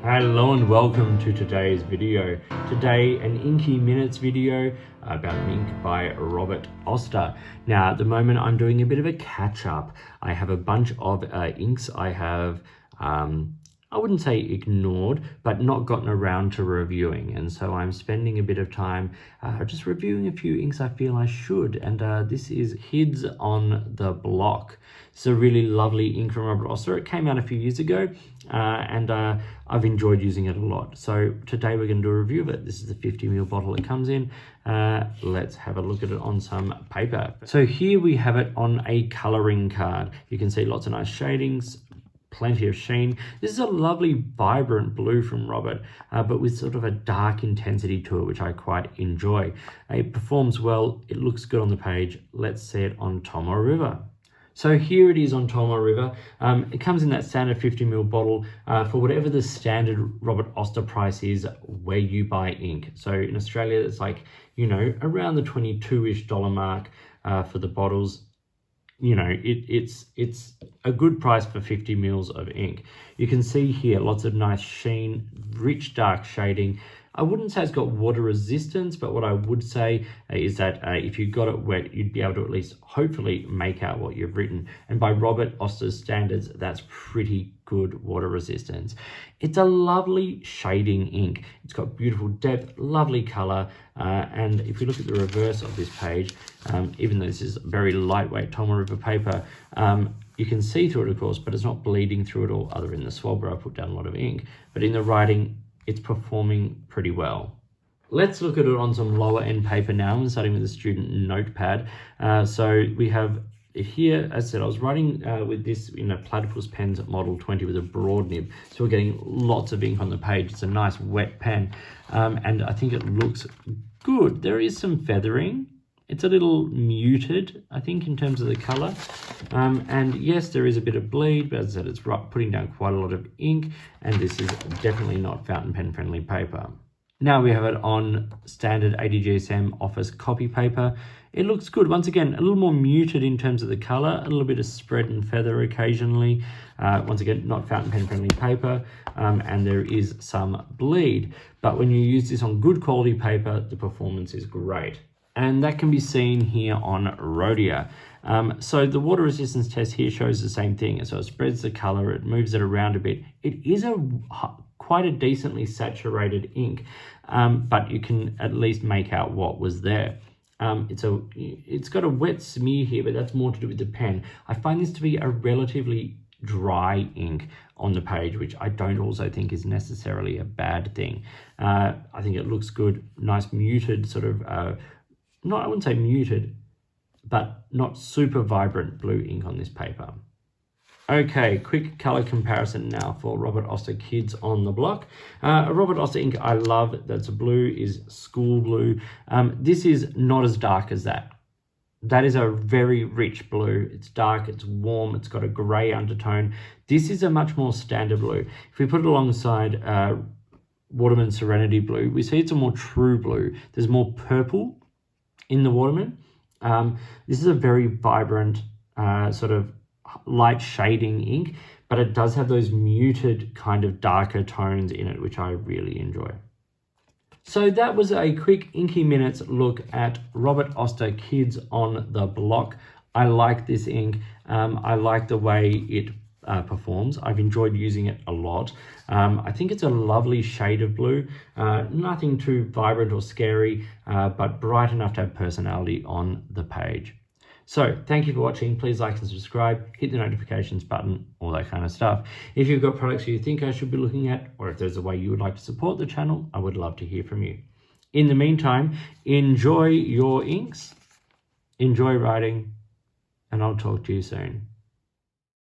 Hello and welcome to today's video. Today an Inky Minutes video about an ink by Robert Oster. Now at the moment I'm doing a bit of a catch up. I have a bunch of inks I have I wouldn't say ignored, but not gotten around to reviewing. And so I'm spending a bit of time just reviewing a few inks I feel I should. And this is Kids on the Block. It's a really lovely ink from Robert Oster. It came out a few years ago and I've enjoyed using it a lot. So today we're going to do a review of it. This is the 50ml bottle it comes in. Let's have a look at it on some paper. So here we have it on a coloring card. You can see lots of nice shadings, plenty of sheen. This is a lovely vibrant blue from Robert, but with sort of a dark intensity to it, which I quite enjoy. It performs well, it looks good on the page. Let's see it on Tomoe River. So here it is on Tomoe River. It comes in that standard 50ml bottle for whatever the standard Robert Oster price is where you buy ink. So in Australia, it's like, you know, around the $22-ish mark for the bottles. You know, it's a good price for 50 mils of ink. You can see here lots of nice sheen, rich dark shading. I wouldn't say it's got water resistance, but what I would say is that if you got it wet, you'd be able to at least hopefully make out what you've written. And by Robert Oster's standards, that's pretty good water resistance. It's a lovely shading ink. It's got beautiful depth, lovely color. And if you look at the reverse of this page, even though this is very lightweight Tomoe River paper, you can see through it, of course, but it's not bleeding through it all, other than the swab where I put down a lot of ink. But in the writing, it's performing pretty well. Let's look at it on some lower end paper now. I'm starting with the student notepad. So we have here, as I said, I was writing with this in a Platypus Pens Model 20 with a broad nib. So we're getting lots of ink on the page. It's a nice wet pen. And I think it looks good. There is some feathering. It's a little muted, I think, in terms of the color. And yes, there is a bit of bleed, but as I said, it's putting down quite a lot of ink, and this is definitely not fountain pen friendly paper. Now we have it on standard 80 GSM office copy paper. It looks good. Once again, a little more muted in terms of the color, a little bit of spread and feather occasionally. Once again, not fountain pen friendly paper, and there is some bleed. But when you use this on good quality paper, the performance is great. And that can be seen here on Rhodia. So the water resistance test here shows the same thing. So it spreads the color, it moves it around a bit. It is quite a decently saturated ink, but you can at least make out what was there. It's got a wet smear here, but that's more to do with the pen. I find this to be a relatively dry ink on the page, which I don't also think is necessarily a bad thing. I think it looks good, nice muted sort of, I wouldn't say muted, but not super vibrant blue ink on this paper. Okay, quick color comparison now for Robert Oster Kids on the Block. A Robert Oster ink I love that's blue is School Blue. This is not as dark as that. That is a very rich blue. It's dark, it's warm, it's got a gray undertone. This is a much more standard blue. If we put it alongside Waterman Serenity Blue, we see it's a more true blue. There's more purple in the Waterman. This is a very vibrant sort of light shading ink, but it does have those muted kind of darker tones in it, which I really enjoy. So that was a quick Inky Minutes look at Robert Oster Kids on the Block. I like this ink. I like the way it performs. I've enjoyed using it a lot. I think it's a lovely shade of blue, nothing too vibrant or scary, but bright enough to have personality on the page. So thank you for watching. Please like and subscribe, hit the notifications button, all that kind of stuff. If you've got products you think I should be looking at, or if there's a way you would like to support the channel, I would love to hear from you. In the meantime, enjoy your inks, enjoy writing, and I'll talk to you soon.